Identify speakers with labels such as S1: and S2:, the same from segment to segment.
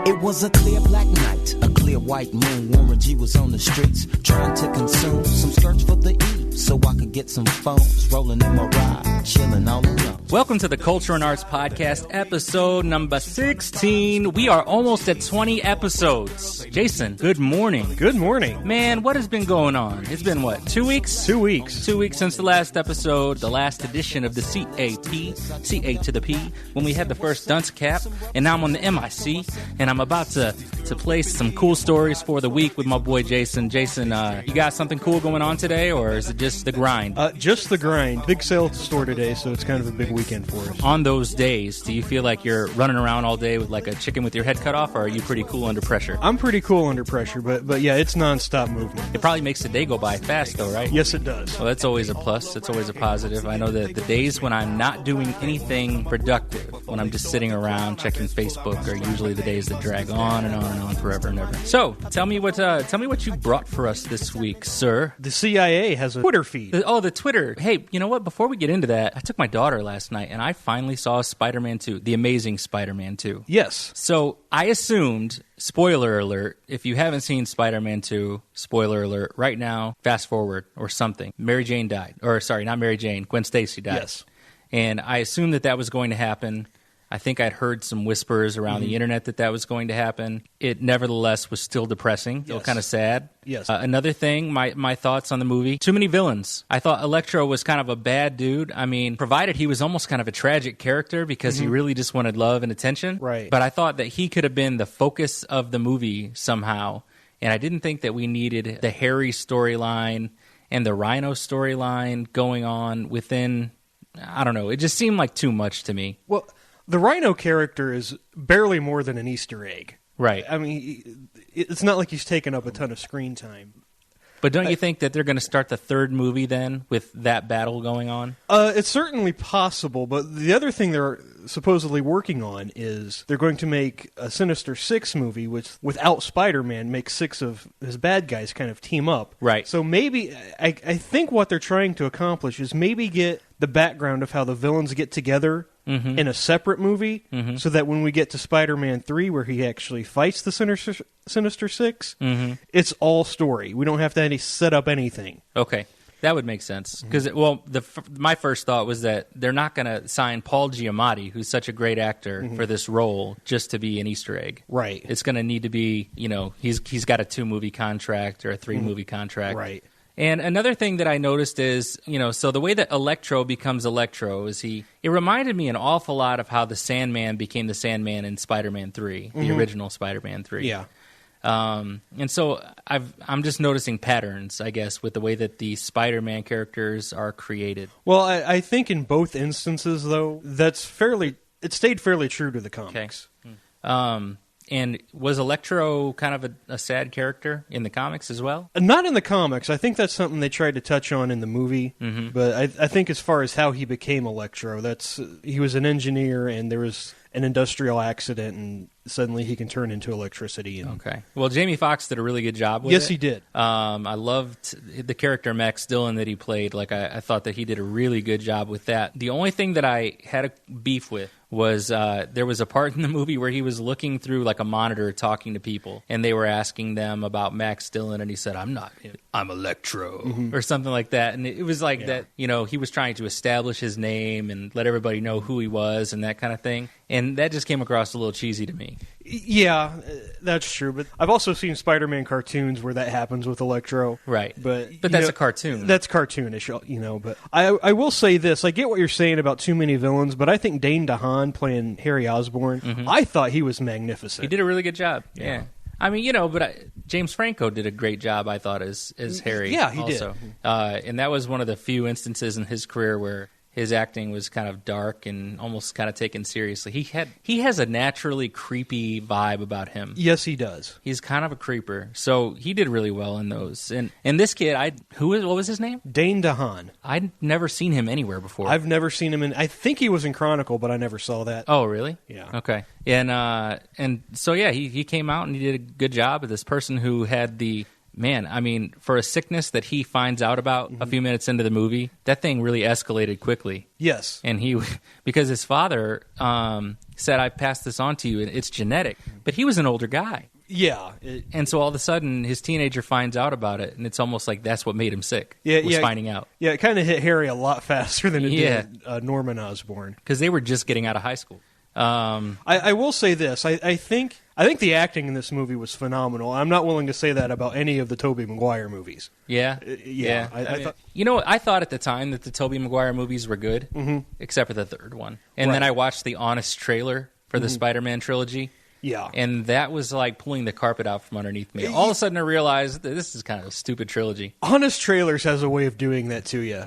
S1: It was a clear black night, a clear white moon. Warren G was on the streets trying to consume some skirts for the E, so I could get some phones rolling in my ride, chilling all alone.
S2: Welcome to the Culture and Arts Podcast, episode number 16. We are almost at 20 episodes. Jason, good morning.
S3: Good morning.
S2: Man, what has been going on? It's been, what, 2 weeks?
S3: 2 weeks.
S2: 2 weeks since the last episode, the last edition of the CA to the P, when we had the first dunce cap, and now I'm on the MIC, and I'm about to place some cool stories for the week with my boy Jason. Jason, you got something cool going on today, or is it just the grind?
S3: Just the grind. Big sale at the store today, so it's kind of a big weekend for us.
S2: On those days, do you feel like you're running around all day with like a chicken with your head cut off, or are you pretty cool under pressure?
S3: I'm pretty cool under pressure, but yeah, it's nonstop movement.
S2: It probably makes the day go by fast, though, right?
S3: Yes, it does.
S2: Well, that's always a plus. It's always a positive. I know that the days when I'm not doing anything productive, when I'm just sitting around checking Facebook, are usually the days that drag on and on and on forever and ever. So, tell me what you brought for us this week, sir.
S3: The CIA has a Twitter feed.
S2: The Twitter. Hey, you know what? Before we get into that, I took my daughter last night, and I finally saw Spider-Man 2, The Amazing Spider-Man 2.
S3: Yes.
S2: So, I assumed, spoiler alert, if you haven't seen Spider-Man 2, spoiler alert, right now, fast forward or something. Mary Jane died. Or, sorry, not Mary Jane. Gwen Stacy died.
S3: Yes.
S2: And I assumed that was going to happen. I think I'd heard some whispers around the internet that was going to happen. It nevertheless was still depressing, still kind of sad.
S3: Yes.
S2: Another thing, my thoughts on the movie, too many villains. I thought Electro was kind of a bad dude. I mean, provided he was almost kind of a tragic character because he really just wanted love and attention.
S3: Right.
S2: But I thought that he could have been the focus of the movie somehow. And I didn't think that we needed the Harry storyline and the Rhino storyline going on within, I don't know, it just seemed like too much to me.
S3: Well, the Rhino character is barely more than an Easter egg.
S2: Right.
S3: I mean, it's not like he's taken up a ton of screen time.
S2: But don't you think that they're going to start the third movie then with that battle going on?
S3: It's certainly possible, but the other thing they're supposedly working on is they're going to make a Sinister Six movie, which without Spider-Man makes six of his bad guys kind of team up.
S2: Right.
S3: So maybe, I think what they're trying to accomplish is maybe get the background of how the villains get together in a separate movie, so that when we get to Spider-Man 3, where he actually fights the Sinister Six, it's all story. We don't have to set up anything.
S2: Okay, that would make sense. Because, my first thought was that they're not going to sign Paul Giamatti, who's such a great actor, for this role just to be an Easter egg.
S3: Right.
S2: It's going to need to be, he's got a 2-movie contract or a 3-movie contract.
S3: Right.
S2: And another thing that I noticed is, so the way that Electro becomes Electro is it reminded me an awful lot of how the Sandman became the Sandman in Spider-Man 3, the original Spider-Man 3.
S3: Yeah.
S2: And so I'm just noticing patterns, I guess, with the way that the Spider-Man characters are created.
S3: Well, I think in both instances, though, it stayed fairly true to the comics.
S2: Okay. And was Electro kind of a sad character in the comics as well?
S3: Not in the comics. I think that's something they tried to touch on in the movie. But I think as far as how he became Electro, he was an engineer and there was an industrial accident and suddenly he can turn into electricity.
S2: Okay. Well, Jamie Foxx did a really good job with it.
S3: Yes, he did.
S2: I loved the character Max Dillon that he played. Like I thought that he did a really good job with that. The only thing that I had a beef with was there was a part in the movie where he was looking through like a monitor talking to people, and they were asking them about Max Dillon, and he said, I'm Electro, or something like that. And it was like that, he was trying to establish his name and let everybody know who he was and that kind of thing. And that just came across a little cheesy to me.
S3: Yeah, that's true. But I've also seen Spider-Man cartoons where that happens with Electro.
S2: Right.
S3: But
S2: that's a cartoon.
S3: That's cartoonish, But I will say this. I get what you're saying about too many villains, but I think Dane DeHaan playing Harry Osborn, I thought he was magnificent.
S2: He did a really good job. Yeah. I mean, but James Franco did a great job, I thut, as Harry.
S3: Yeah, he
S2: also
S3: did.
S2: And that was one of the few instances in his career where his acting was kind of dark and almost kind of taken seriously. He has a naturally creepy vibe about him.
S3: Yes, he does.
S2: He's kind of a creeper. So he did really well in those. And this kid, what was his name?
S3: Dane DeHaan.
S2: I'd never seen him anywhere before.
S3: I've never seen him I think he was in Chronicle, but I never saw that.
S2: Oh, really?
S3: Yeah.
S2: Okay. And so, yeah, he came out and he did a good job of this person who had the man, I mean, for a sickness that he finds out about a few minutes into the movie, that thing really escalated quickly.
S3: Yes.
S2: And because his father said, I passed this on to you, and it's genetic. But he was an older guy.
S3: Yeah.
S2: And so all of a sudden, his teenager finds out about it, and it's almost like that's what made him sick, finding out.
S3: Yeah, it kind of hit Harry a lot faster than it did Norman Osborn.
S2: Because they were just getting out of high school.
S3: I will say this. I think the acting in this movie was phenomenal. I'm not willing to say that about any of the Tobey Maguire movies.
S2: Yeah?
S3: Yeah. I thought,
S2: I thought at the time that the Tobey Maguire movies were good, except for the third one. And then I watched the Honest trailer for the Spider-Man trilogy.
S3: Yeah.
S2: And that was like pulling the carpet out from underneath me. All of a sudden I realized that this is kind of a stupid trilogy.
S3: Honest Trailers has a way of doing that to you.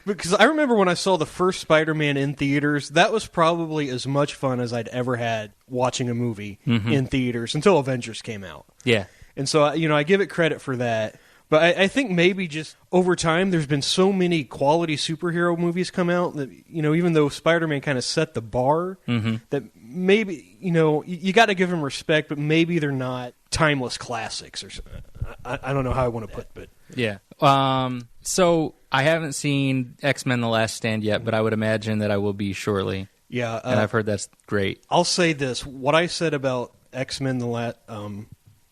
S3: Because I remember when I saw the first Spider-Man in theaters, that was probably as much fun as I'd ever had watching a movie in theaters until Avengers came out.
S2: Yeah.
S3: And so, I give it credit for that. But I think maybe just over time, there's been so many quality superhero movies come out that, even though Spider-Man kind of set the bar, that maybe, you got to give them respect, but maybe they're not timeless classics or something. I don't know how I want to put it, but...
S2: Yeah. So I haven't seen X-Men The Last Stand yet, but I would imagine that I will be shortly.
S3: Yeah.
S2: And I've heard that's great.
S3: I'll say this. What I said about X-Men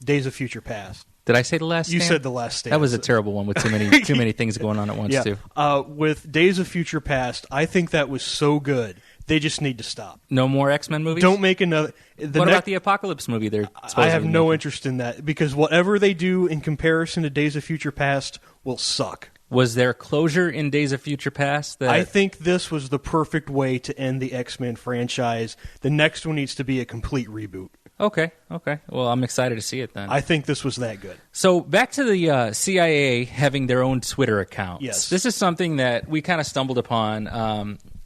S3: Days of Future Past.
S2: Did I say The Last Stand?
S3: You said The Last Stand.
S2: That was a terrible one with too many things going on at once, too.
S3: With Days of Future Past, I think that was so good. They just need to stop.
S2: No more X-Men movies?
S3: Don't make another...
S2: What about the Apocalypse movie they're
S3: I have no interest in that, because whatever they do in comparison to Days of Future Past will suck.
S2: Was there closure in Days of Future Past?
S3: I think this was the perfect way to end the X-Men franchise. The next one needs to be a complete reboot.
S2: Okay. Well, I'm excited to see it then.
S3: I think this was that good.
S2: So back to the CIA having their own Twitter accounts.
S3: Yes.
S2: This is something that we kind of stumbled upon.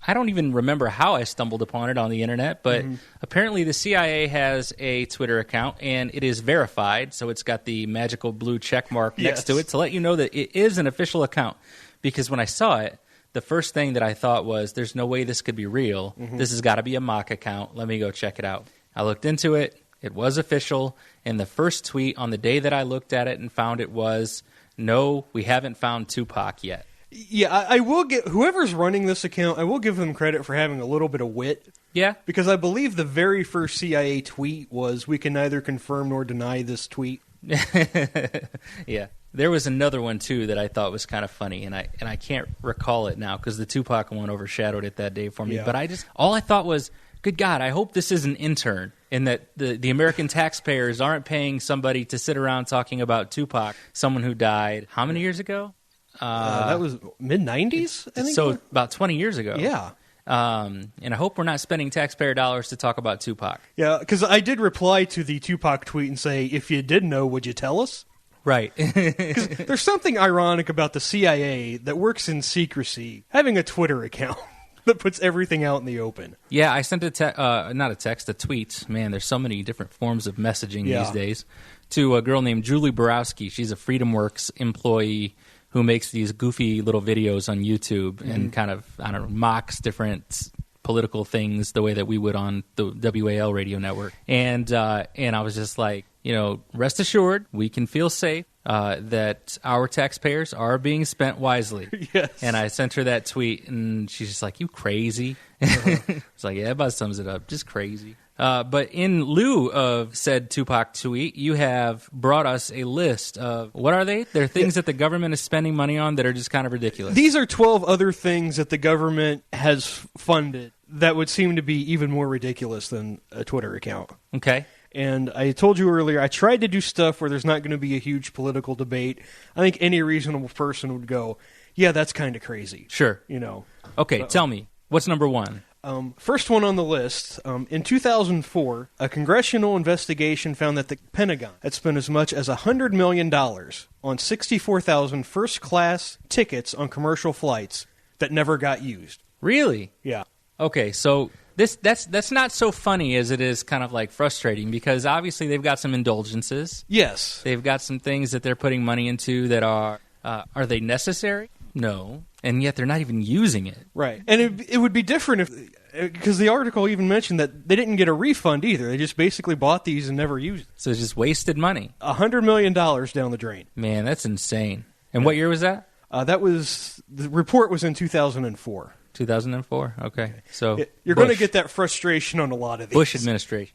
S2: I don't even remember how I stumbled upon it on the internet, but apparently the CIA has a Twitter account, and it is verified, so it's got the magical blue check mark next to it to let you know that it is an official account. Because when I saw it, the first thing that I thought was, there's no way this could be real. This has got to be a mock account. Let me go check it out. I looked into it. It was official, and the first tweet on the day that I looked at it and found it was, no, we haven't found Tupac yet.
S3: Yeah, I will get whoever's running this account, I will give them credit for having a little bit of wit.
S2: Yeah.
S3: Because I believe the very first CIA tweet was, we can neither confirm nor deny this tweet.
S2: Yeah. There was another one, too, that I thought was kind of funny, and I can't recall it now because the Tupac one overshadowed it that day for me. Yeah. But all I thought was, good God, I hope this is an intern and that the American taxpayers aren't paying somebody to sit around talking about Tupac, someone who died how many years ago?
S3: That was mid-'90s, I think?
S2: So about 20 years ago.
S3: Yeah.
S2: And I hope we're not spending taxpayer dollars to talk about Tupac.
S3: Yeah, because I did reply to the Tupac tweet and say, if you did know, would you tell us?
S2: Right.
S3: Because there's something ironic about the CIA that works in secrecy having a Twitter account that puts everything out in the open.
S2: Yeah, I sent a tweet. Man, there's so many different forms of messaging these days. To a girl named Julie Borowski. She's a FreedomWorks employee who makes these goofy little videos on YouTube and kind of, mocks different political things the way that we would on the WAL radio network. And I was just like, rest assured, we can feel safe that our taxpayers are being spent wisely.
S3: Yes.
S2: And I sent her that tweet, and she's just like, you crazy? It's like, yeah, that about sums it up. Just crazy. But in lieu of said Tupac tweet, you have brought us a list of, what are they? They're things that the government is spending money on that are just kind of ridiculous.
S3: These are 12 other things that the government has funded that would seem to be even more ridiculous than a Twitter account.
S2: Okay.
S3: And I told you earlier, I tried to do stuff where there's not going to be a huge political debate. I think any reasonable person would go, yeah, that's kind of crazy.
S2: Sure. Okay, tell me, what's number one?
S3: First one on the list, in 2004, a congressional investigation found that the Pentagon had spent as much as $100 million on 64,000 first-class tickets on commercial flights that never got used.
S2: Really?
S3: Yeah.
S2: Okay, so that's not so funny as it is kind of like frustrating because obviously they've got some indulgences.
S3: Yes.
S2: They've got some things that they're putting money into that are they necessary? No. And yet they're not even using it.
S3: Right. And it would be different if, because the article even mentioned that they didn't get a refund either. They just basically bought these and never used them.
S2: So it's just wasted money.
S3: $100 million down the drain.
S2: Man, that's insane. And what year was that?
S3: The report was in 2004.
S2: 2004? Okay. So
S3: you're going to get that frustration on a lot of these.
S2: Bush administration.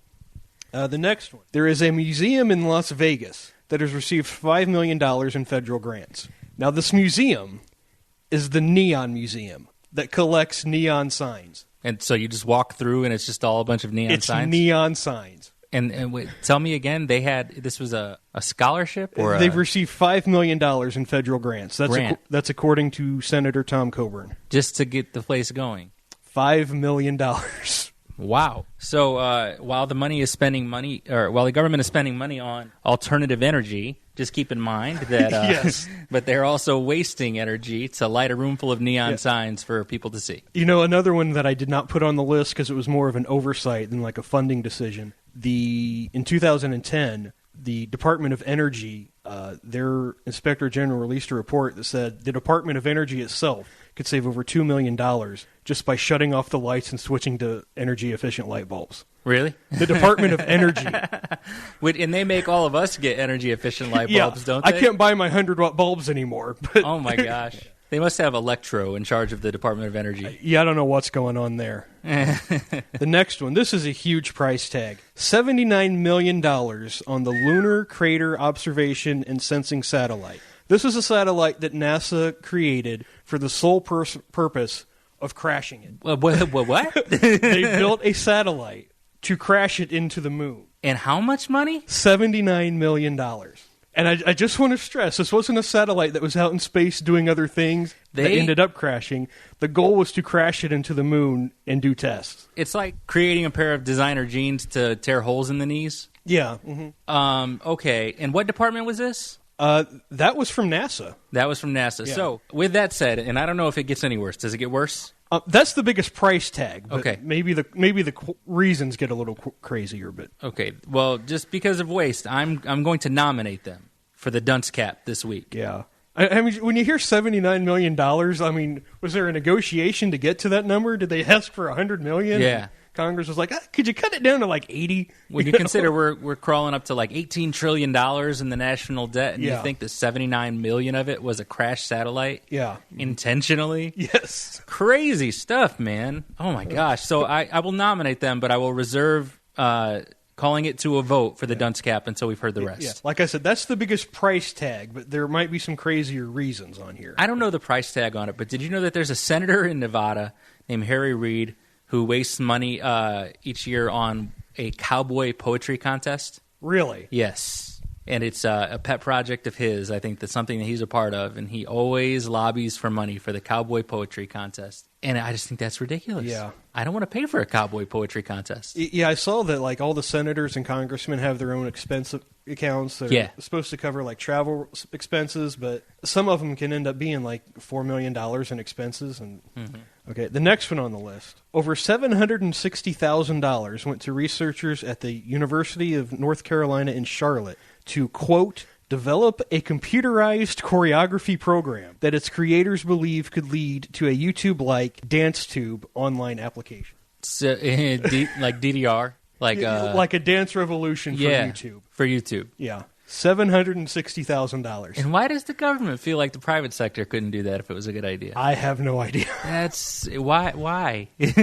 S3: The next one. There is a museum in Las Vegas that has received $5 million in federal grants. Now, this museum is the Neon Museum that collects neon signs.
S2: And so you just walk through and it's just all a bunch of neon signs?
S3: It's neon signs.
S2: And wait, tell me again, this was a scholarship? Or
S3: They've received $5 million in federal grants. That's according to Senator Tom Coburn.
S2: Just to get the place going?
S3: $5 million.
S2: Wow. So while the government is spending money on alternative energy, just keep in mind that
S3: yes.
S2: But they're also wasting energy to light a room full of neon signs for people to see.
S3: You know, another one that I did not put on the list because it was more of an oversight than like a funding decision. In 2010, the Department of Energy, their Inspector General released a report that said the Department of Energy itself could save over $2 million just by shutting off the lights and switching to energy-efficient light bulbs.
S2: Really?
S3: The Department of Energy.
S2: And they make all of us get energy-efficient light bulbs, don't they?
S3: I can't buy my 100-watt bulbs anymore. But
S2: oh, my gosh. They must have Electro in charge of the Department of Energy.
S3: Yeah, I don't know what's going on there. The next one. This is a huge price tag. $79 million on the Lunar Crater Observation and Sensing Satellite. This is a satellite that NASA created for the sole purpose of crashing it.
S2: What?
S3: They built a satellite to crash it into the moon.
S2: And how much money?
S3: $79 million. And I just want to stress, this wasn't a satellite that was out in space doing other things that ended up crashing. The goal was to crash it into the moon and do tests.
S2: It's like creating a pair of designer jeans to tear holes in the knees?
S3: Yeah. Mm-hmm.
S2: Okay. And what department was this?
S3: That was from NASA.
S2: That was from NASA.
S3: Yeah.
S2: So, with that said, and I don't know if it gets any worse. Does it get worse?
S3: That's the biggest price tag. But
S2: okay.
S3: Maybe the reasons get a little crazier, but
S2: okay. Well, just because of waste, I'm going to nominate them for the dunce cap this week.
S3: Yeah. I mean, when you hear $79 million, I mean, was there a negotiation to get to that number? Did they ask for $100 million?
S2: Yeah.
S3: Congress was like, could you cut it down to like 80?
S2: When you consider we're crawling up to like $18 trillion in the national debt, and you think that $79 million of it was a crashed satellite?
S3: Yeah.
S2: Intentionally?
S3: Yes.
S2: Crazy stuff, man. Oh, my gosh. So I will nominate them, but I will reserve calling it to a vote for the dunce cap until we've heard the rest.
S3: Yeah. Like I said, that's the biggest price tag, but there might be some crazier reasons on here.
S2: I don't know the price tag on it, but did you know that there's a senator in Nevada named Harry Reid who wastes money each year on a cowboy poetry contest?
S3: Really?
S2: Yes. And it's a pet project of his. I think that's something that he's a part of, and he always lobbies for money for the cowboy poetry contest. And I just think that's ridiculous.
S3: Yeah.
S2: I don't want to pay for a cowboy poetry contest.
S3: Yeah, I saw that like all the senators and congressmen have their own expense accounts that are supposed to cover like travel expenses, but some of them can end up being like $4 million in expenses. And Okay, the next one on the list. Over $760,000 went to researchers at the University of North Carolina in Charlotte to, quote, develop a computerized choreography program that its creators believe could lead to a YouTube-like DanceTube online application.
S2: So, like DDR? Like
S3: a dance revolution for YouTube.
S2: For YouTube.
S3: Yeah. $760,000.
S2: And why does the government feel like the private sector couldn't do that if it was a good idea?
S3: I have no idea.
S2: That's... Why? Be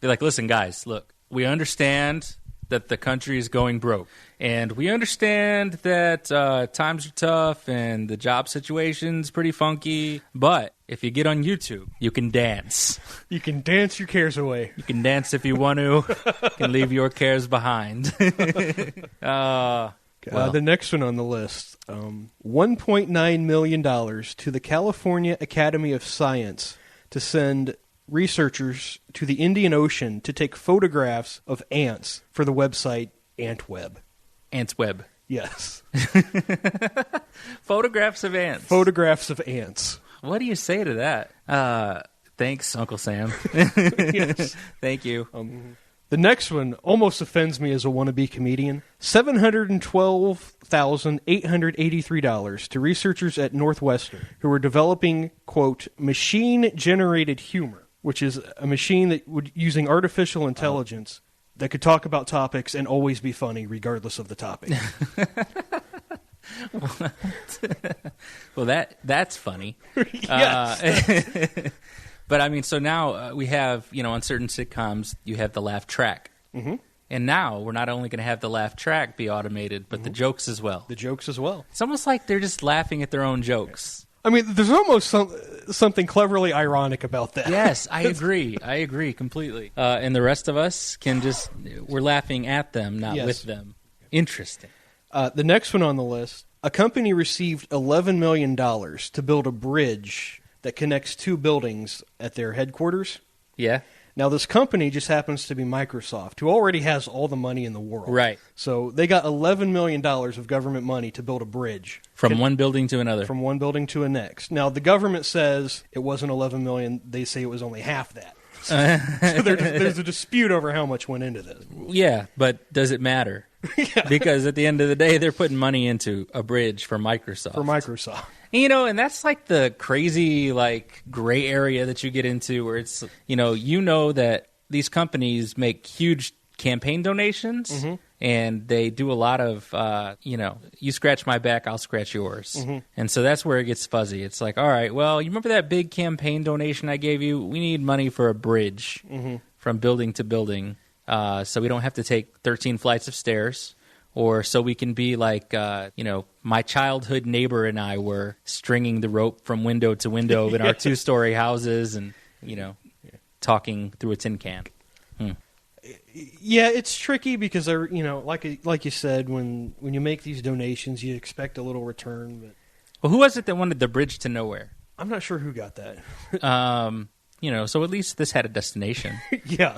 S2: like, listen, guys, look, we understand that the country is going broke. And we understand that times are tough and the job situation's pretty funky. But if you get on YouTube, you can dance.
S3: You can dance your cares away.
S2: You can dance if you want to. You can leave your cares behind.
S3: The next one on the list, $1.9 million to the California Academy of Science to send researchers to the Indian Ocean to take photographs of ants for the website AntWeb.
S2: AntsWeb.
S3: Yes.
S2: Photographs of ants.
S3: Photographs of ants.
S2: What do you say to that? Thanks, Uncle Sam.
S3: Yes.
S2: Thank you.
S3: The next one almost offends me as a wannabe comedian. $712,883 to researchers at Northwestern who were developing, quote, machine-generated humor which is a machine that would using artificial intelligence that could talk about topics and always be funny regardless of the topic.
S2: Well, that's funny.
S3: Yes.
S2: But I mean, so now we have, on certain sitcoms, you have the laugh track.
S3: Mm-hmm.
S2: And now we're not only going to have the laugh track be automated, but the jokes as well.
S3: The jokes as well.
S2: It's almost like they're just laughing at their own jokes.
S3: I mean, there's almost something cleverly ironic about that.
S2: Yes, I agree. I agree completely. And the rest of us we're laughing at them, not with them. Interesting.
S3: The next one on the list, a company received $11 million to build a bridge that connects two buildings at their headquarters.
S2: Yeah.
S3: Now, this company just happens to be Microsoft, who already has all the money in the world.
S2: Right.
S3: So they got $11 million of government money to build a bridge.
S2: From one building to another.
S3: From one building to the next. Now, the government says it wasn't $11 million. They say it was only half that. So there's a dispute over how much went into this.
S2: Yeah, but does it matter?
S3: Yeah.
S2: Because at the end of the day, they're putting money into a bridge for Microsoft.
S3: For Microsoft.
S2: And that's like the crazy, gray area that you get into where it's, that these companies make huge campaign donations,
S3: mm-hmm.
S2: and they do a lot of, you scratch my back, I'll scratch yours.
S3: Mm-hmm.
S2: And so that's where it gets fuzzy. It's like, all right, well, you remember that big campaign donation I gave you? We need money for a bridge
S3: mm-hmm.
S2: from building to building, so we don't have to take 13 flights of stairs. Or so we can be like, my childhood neighbor and I were stringing the rope from window to window in our two-story houses and, talking through a tin can.
S3: Yeah, it's tricky because, like you said, when you make these donations, you expect a little return. But
S2: Well, who was it that wanted the bridge to nowhere?
S3: I'm not sure who got that.
S2: So at least this had a destination.
S3: Yeah.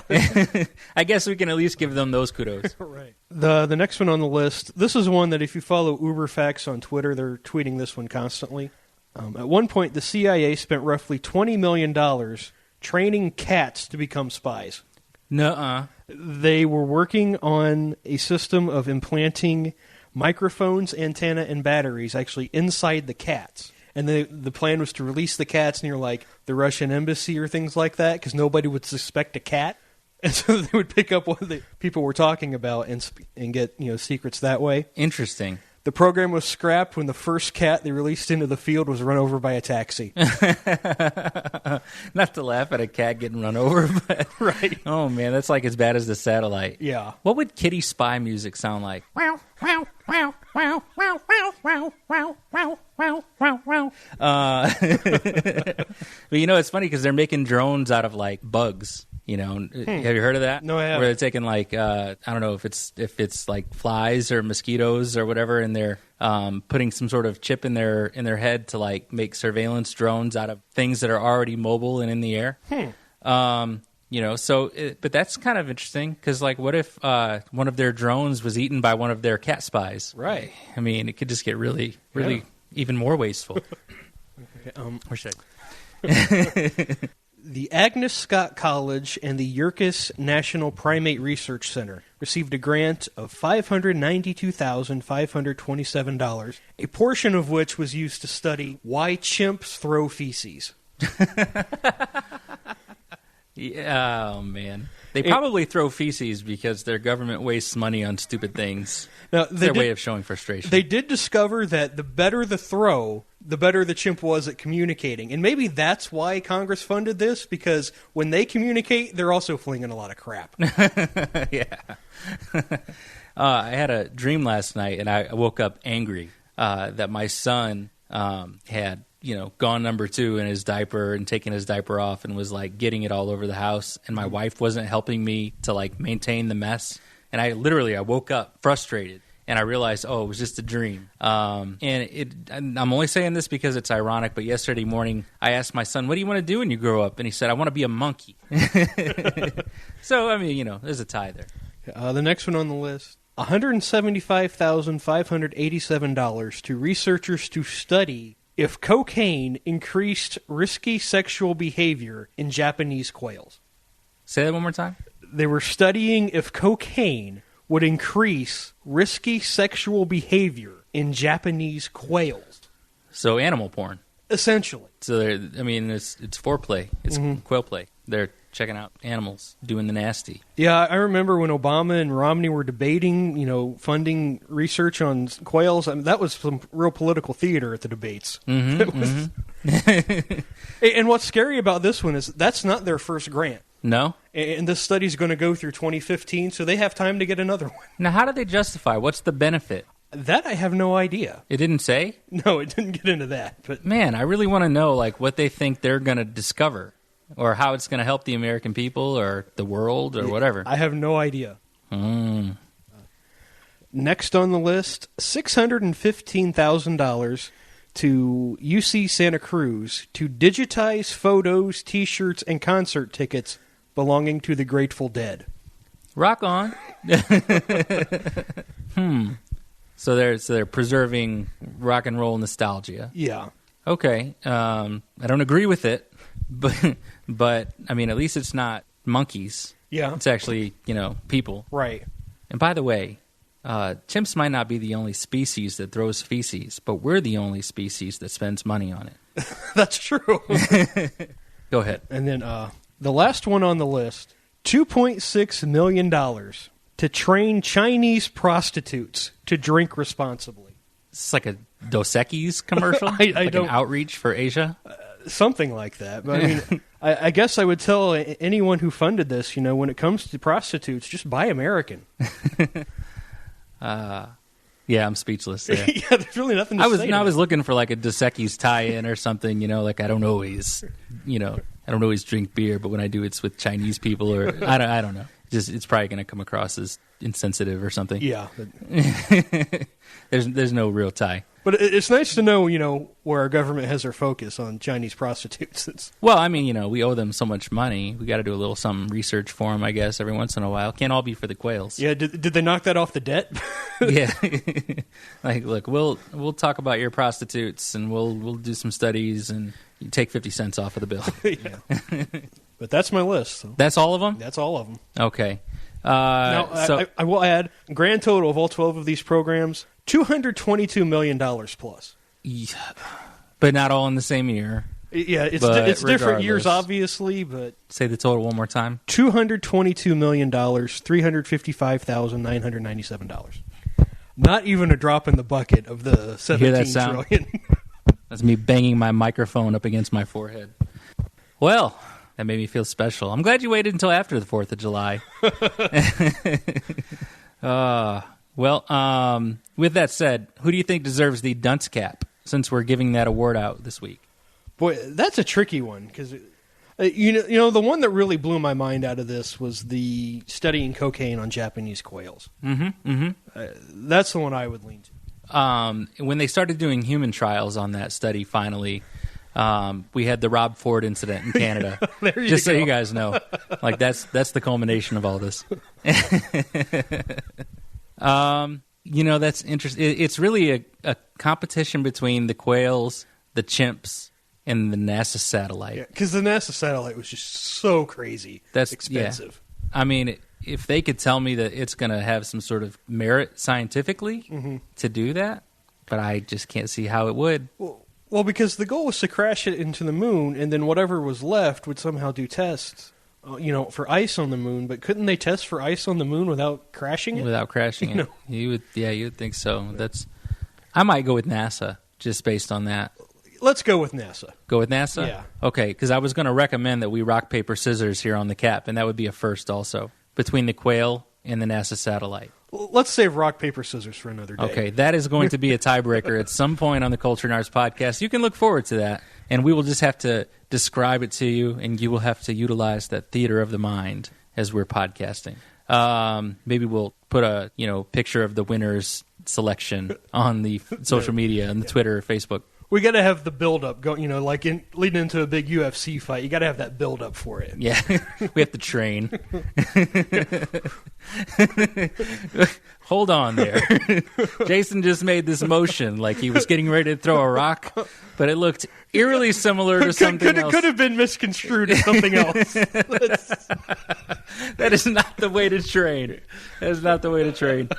S2: I guess we can at least give them those kudos.
S3: Right. The next one on the list, this is one that if you follow UberFacts on Twitter, they're tweeting this one constantly. At one point, the CIA spent roughly $20 million training cats to become spies.
S2: Nuh-uh.
S3: They were working on a system of implanting microphones, antenna, and batteries actually inside the cats. And the plan was to release the cats near, the Russian embassy or things like that, because nobody would suspect a cat. And so they would pick up what the people were talking about and get, secrets that way.
S2: Interesting.
S3: The program was scrapped when the first cat they released into the field was run over by a taxi.
S2: Not to laugh at a cat getting run over, but...
S3: Right.
S2: Oh, man, that's like as bad as the satellite.
S3: Yeah.
S2: What would kitty spy music sound like? Wow, wow, wow, wow, wow, wow, wow, wow, wow, wow, wow, wow. But, it's funny because they're making drones out of, bugs. Have you heard of that?
S3: No, I haven't.
S2: Where they're taking I don't know if it's like flies or mosquitoes or whatever, and they're putting some sort of chip in their head to make surveillance drones out of things that are already mobile and in the air. But that's kind of interesting because what if one of their drones was eaten by one of their cat spies?
S3: Right.
S2: I mean, it could just get really, really even more wasteful. Where should I?
S3: The Agnes Scott College and the Yerkes National Primate Research Center received a grant of $592,527, a portion of which was used to study why chimps throw feces.
S2: Yeah, oh, man. They probably throw feces because their government wastes money on stupid things.
S3: Now,
S2: it's their way of showing frustration.
S3: They did discover that the better the throw, the better the chimp was at communicating. And maybe that's why Congress funded this, because when they communicate, they're also flinging a lot of crap.
S2: Yeah. I had a dream last night, and I woke up angry that my son had gone number 2 in his diaper and taking his diaper off and was getting it all over the house. And my wife wasn't helping me to maintain the mess. And I woke up frustrated and I realized, it was just a dream. And I'm only saying this because it's ironic, but yesterday morning I asked my son, what do you want to do when you grow up? And he said, I want to be a monkey. So, there's a tie there.
S3: The next one on the list, $175,587 to researchers to study if cocaine increased risky sexual behavior in Japanese quails.
S2: Say that one more time.
S3: They were studying if cocaine would increase risky sexual behavior in Japanese quails.
S2: So animal porn.
S3: Essentially.
S2: So it's foreplay. It's quail play. They're checking out animals, doing the nasty.
S3: Yeah, I remember when Obama and Romney were debating, funding research on quails. I mean, that was some real political theater at the debates. And what's scary about this one is that's not their first grant.
S2: No?
S3: And this study's going to go through 2015, so they have time to get another one.
S2: Now, how do they justify? What's the benefit?
S3: That I have no idea.
S2: It didn't say?
S3: No, it didn't get into that. But
S2: man, I really want to know what they think they're going to discover, or how it's going to help the American people or the world or whatever.
S3: I have no idea. Next on the list, $615,000 to UC Santa Cruz to digitize photos, T-shirts, and concert tickets belonging to the Grateful Dead.
S2: Rock on. So they're preserving rock and roll nostalgia.
S3: Yeah.
S2: Okay. I don't agree with it, but I mean, at least it's not monkeys.
S3: Yeah.
S2: It's actually, people.
S3: Right.
S2: And by the way, chimps might not be the only species that throws feces, but we're the only species that spends money on it.
S3: That's true.
S2: Go ahead.
S3: And then the last one on the list, $2.6 million to train Chinese prostitutes to drink responsibly.
S2: It's like a Dos Equis commercial?
S3: I don't,
S2: an outreach for Asia?
S3: Something like that. But I mean, I guess I would tell anyone who funded this, when it comes to prostitutes, just buy American.
S2: Yeah, I'm speechless there.
S3: Yeah, there's really nothing to say.
S2: I was looking for like a Dos Equis tie-in or something, I don't always drink beer, but when I do, it's with Chinese people or I don't know. It's probably going to come across as insensitive or something.
S3: Yeah.
S2: There's no real tie.
S3: But it's nice to know, where our government has their focus on Chinese prostitutes.
S2: Well, I mean, we owe them so much money. We got to do a little some research for them, I guess, every once in a while. Can't all be for the quails.
S3: Yeah, did they knock that off the debt?
S2: Yeah. Look, we'll talk about your prostitutes, and we'll do some studies, and you take 50 cents off of the bill.
S3: Yeah. But that's my list. So.
S2: That's all of them?
S3: That's all of them.
S2: Okay.
S3: Now, I will add, grand total of all 12 of these programs, $222 million plus.
S2: Yeah. But not all in the same year.
S3: Yeah, it's different years, obviously, but...
S2: Say the total one more time.
S3: $222 million, $355,997. Not even a drop in the bucket of the $17 trillion.
S2: That's me banging my microphone up against my forehead. Well... That made me feel special. I'm glad you waited until after the 4th of July. With that said, who do you think deserves the dunce cap, since we're giving that award out this week?
S3: Boy, that's a tricky one, because the one that really blew my mind out of this was the studying cocaine on Japanese quails. That's the one I would lean
S2: to. When they started doing human trials on that study, finally... we had the Rob Ford incident in Canada. Just so you guys know, that's the culmination of all this. That's interesting. It's really a competition between the quails, the chimps, and the NASA satellite.
S3: Because the NASA satellite was just so crazy. That's expensive.
S2: Yeah. I mean, if they could tell me that it's going to have some sort of merit scientifically to do that, but I just can't see how it would.
S3: Well, because the goal was to crash it into the moon, and then whatever was left would somehow do tests, for ice on the moon. But couldn't they test for ice on the moon without crashing it?
S2: Without crashing it, you would think so. I might go with NASA just based on that.
S3: Let's go with NASA.
S2: Go with NASA?
S3: Yeah.
S2: Okay, because I was going to recommend that we rock paper scissors here on the cap, and that would be a first also between the quail and the NASA satellite.
S3: Let's save rock, paper, scissors for another day.
S2: Okay, that is going to be a tiebreaker at some point on the Culture Nards podcast. You can look forward to that, and we will just have to describe it to you, and you will have to utilize that theater of the mind as we're podcasting. Maybe we'll put a picture of the winner's selection on the social media, on the Twitter or Facebook.
S3: We got to have the build-up, leading into a big UFC fight. You got to have that build-up for it.
S2: Yeah, we have to train. Hold on there. Jason just made this motion like he was getting ready to throw a rock, but it looked eerily similar to something else.
S3: Could have been misconstrued as something else.
S2: That is not the way to train. That is not the way to train.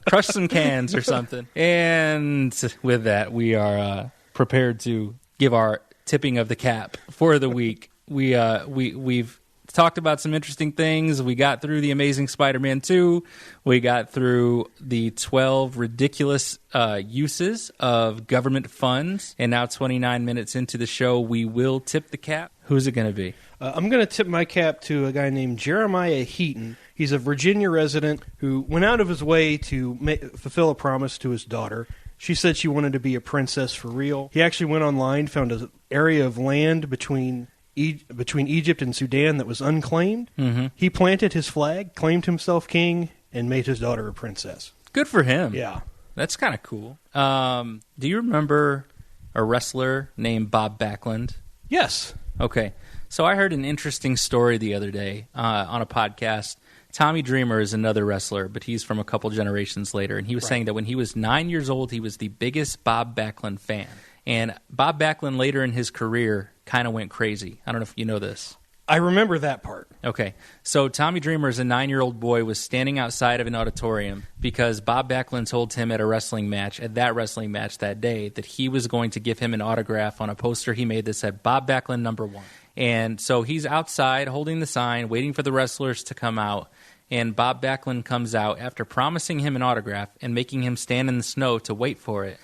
S2: Crush some cans or something. And with that, we are... prepared to give our tipping of the cap for the week. We've talked about some interesting things. We got through The Amazing Spider-Man 2. We got through the 12 ridiculous uses of government funds. And now 29 minutes into the show, we will tip the cap. Who's it going to be?
S3: I'm going to tip my cap to a guy named Jeremiah Heaton. He's a Virginia resident who went out of his way to fulfill a promise to his daughter. She said she wanted to be a princess for real. He actually went online, found an area of land between Egypt and Sudan that was unclaimed. Mm-hmm. He planted his flag, claimed himself king, and made his daughter a princess.
S2: Good for him.
S3: Yeah.
S2: That's kind of cool. Do you remember a wrestler named Bob Backlund?
S3: Yes.
S2: Okay. So I heard an interesting story the other day on a podcast. Tommy Dreamer is another wrestler, but he's from a couple generations later. And he was saying that when he was 9 years old, he was the biggest Bob Backlund fan. And Bob Backlund later in his career kind of went crazy. I don't know if you know this.
S3: I remember that part.
S2: Okay. So Tommy Dreamer, as a 9-year-old boy, was standing outside of an auditorium because Bob Backlund told him at that wrestling match that day, that he was going to give him an autograph on a poster he made that said, Bob Backlund #1. And so he's outside holding the sign, waiting for the wrestlers to come out. And Bob Backlund comes out after promising him an autograph and making him stand in the snow to wait for it.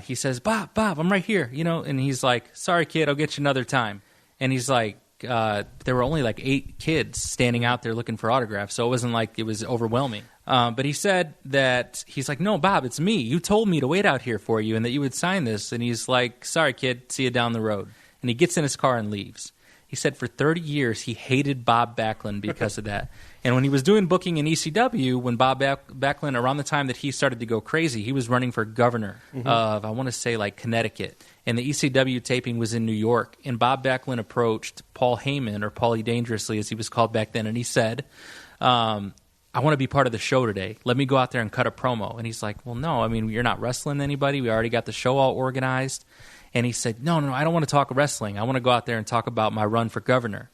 S2: He says, Bob, I'm right here, and he's like, sorry, kid, I'll get you another time. And he's like, there were only like 8 kids standing out there looking for autographs, so it wasn't like it was overwhelming. But he said that, he's like, no, Bob, it's me. You told me to wait out here for you and that you would sign this. And he's like, sorry, kid, see you down the road. And he gets in his car and leaves. He said for 30 years he hated Bob Backlund because of that. And when he was doing booking in ECW, when Bob Backlund, around the time that he started to go crazy, he was running for governor of, I want to say, like Connecticut. And the ECW taping was in New York. And Bob Backlund approached Paul Heyman, or Paulie Dangerously as he was called back then, and he said, I want to be part of the show today. Let me go out there and cut a promo. And he's like, well, no, I mean, you're not wrestling anybody. We already got the show all organized. And he said, no, I don't want to talk wrestling. I want to go out there and talk about my run for governor.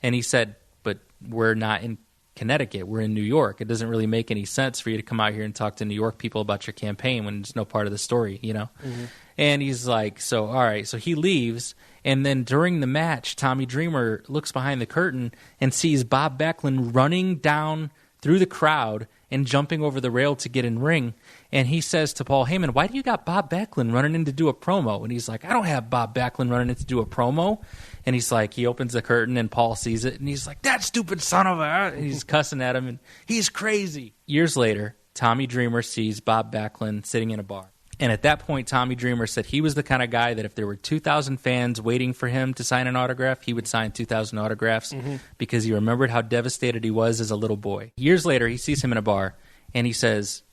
S2: And he said, but we're not in Connecticut. We're in New York. It doesn't really make any sense for you to come out here and talk to New York people about your campaign when it's no part of the story, Mm-hmm. And he's like, so, all right. So he leaves. And then during the match, Tommy Dreamer looks behind the curtain and sees Bob Backlund running down through the crowd and jumping over the rail to get in ring. And he says to Paul Heyman, why do you got Bob Backlund running in to do a promo? And he's like, I don't have Bob Backlund running in to do a promo. And he's like, he opens the curtain and Paul sees it. And he's like, that stupid son of a... And he's cussing at him and he's crazy. Years later, Tommy Dreamer sees Bob Backlund sitting in a bar. And at that point, Tommy Dreamer said he was the kind of guy that if there were 2,000 fans waiting for him to sign an autograph, he would sign 2,000 autographs because he remembered how devastated he was as a little boy. Years later, he sees him in a bar, and he says,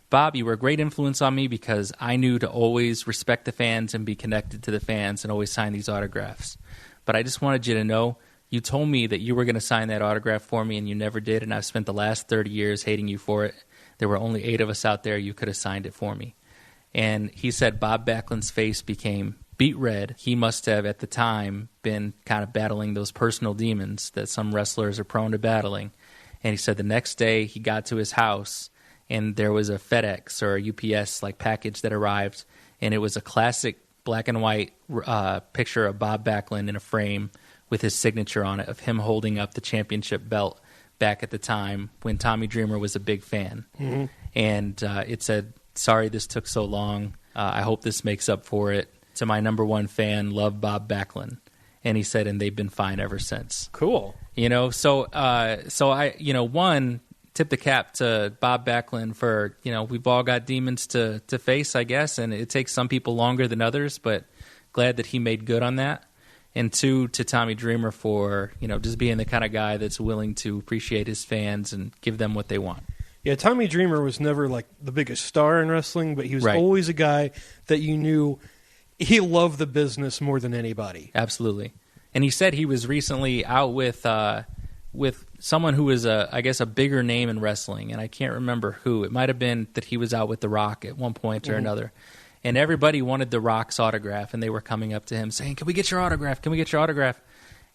S2: Bob, you were a great influence on me because I knew to always respect the fans and be connected to the fans and always sign these autographs. But I just wanted you to know, you told me that you were going to sign that autograph for me, and you never did, and I've spent the last 30 years hating you for it. There were only 8 of us out there. You could have signed it for me. And he said Bob Backlund's face became beet red. He must have, at the time, been kind of battling those personal demons that some wrestlers are prone to battling. And he said the next day he got to his house, and there was a FedEx or a UPS like package that arrived, and it was a classic black and white picture of Bob Backlund in a frame with his signature on it of him holding up the championship belt back at the time when Tommy Dreamer was a big fan. Mm-hmm. And it said, sorry this took so long. I hope this makes up for it. To my #1 fan, love Bob Backlund. And he said, and they've been fine ever since.
S3: Cool.
S2: So I, one, tip the cap to Bob Backlund for, we've all got demons to face, I guess, and it takes some people longer than others, but glad that he made good on that. And 2, to Tommy Dreamer for, just being the kind of guy that's willing to appreciate his fans and give them what they want.
S3: Yeah, Tommy Dreamer was never like the biggest star in wrestling, but he was always a guy that you knew he loved the business more than anybody.
S2: Absolutely. And he said he was recently out with someone who was, I guess, a bigger name in wrestling, and I can't remember who. It might have been that he was out with The Rock at one point or another. And everybody wanted The Rock's autograph, and they were coming up to him saying, can we get your autograph? Can we get your autograph?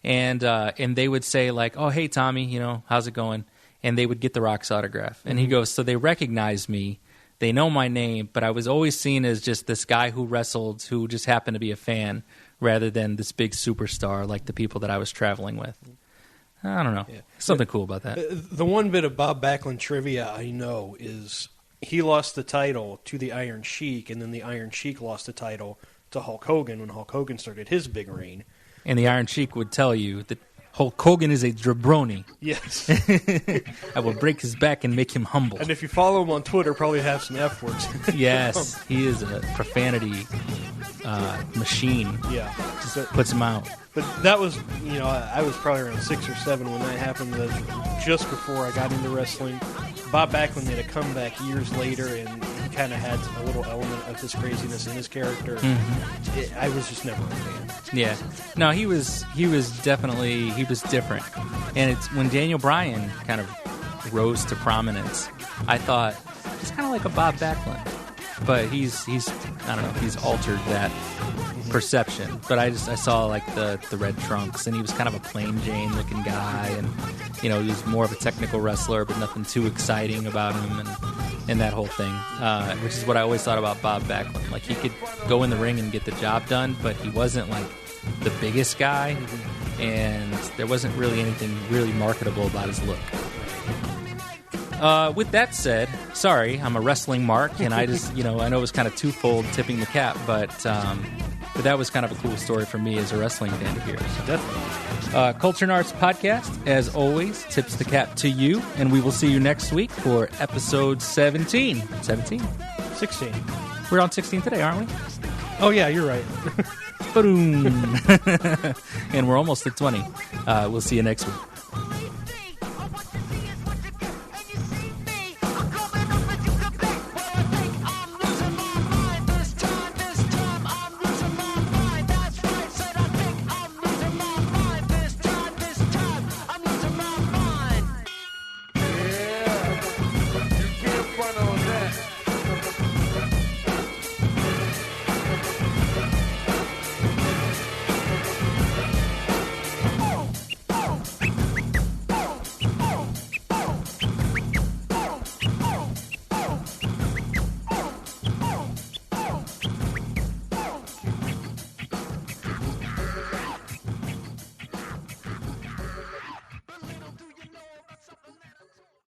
S2: And they would say, like, oh, hey, Tommy, how's it going? And they would get The Rock's autograph. And he goes, so they recognize me. They know my name, but I was always seen as just this guy who wrestled who just happened to be a fan rather than this big superstar like the people that I was traveling with. I don't know.
S3: Yeah.
S2: Something cool about that.
S3: The one bit of Bob Backlund trivia I know is he lost the title to the Iron Sheik, and then the Iron Sheik lost the title to Hulk Hogan when Hulk Hogan started his big reign.
S2: And the Iron Sheik would tell you that Hulk Hogan is a jabroni.
S3: Yes.
S2: I will break his back and make him humble.
S3: And if you follow him on Twitter, probably have some F words.
S2: Yes, he is a profanity machine.
S3: Yeah.
S2: Just puts him out.
S3: But that was, I was probably around 6 or 7 when that happened. Just before I got into wrestling, Bob Backlund made a comeback years later, and he kind of had a little element of his craziness in his character.
S2: Mm-hmm.
S3: I was just never a fan.
S2: Yeah, no, he was different, and it's when Daniel Bryan kind of rose to prominence. I thought he's kind of like a Bob Backlund, but he's I don't know, he's altered that perception. But I saw like the red trunks, and he was kind of a plain Jane looking guy, and he was more of a technical wrestler, but nothing too exciting about him, and that whole thing, which is what I always thought about Bob Backlund. Like, he could go in the ring and get the job done, but he wasn't like the biggest guy, and there wasn't really anything really marketable about his look. With that said, sorry, I'm a wrestling mark, and I just, I know it was kind of twofold tipping the cap, but that was kind of a cool story for me as a wrestling fan to hear. So definitely. Culture and Arts Podcast, as always, tips the cap to you, and we will see you next week for episode 17. 17?
S3: 16.
S2: We're on 16 today, aren't we?
S3: Oh, yeah, you're right.
S2: Boom. And we're almost at 20. We'll see you next week.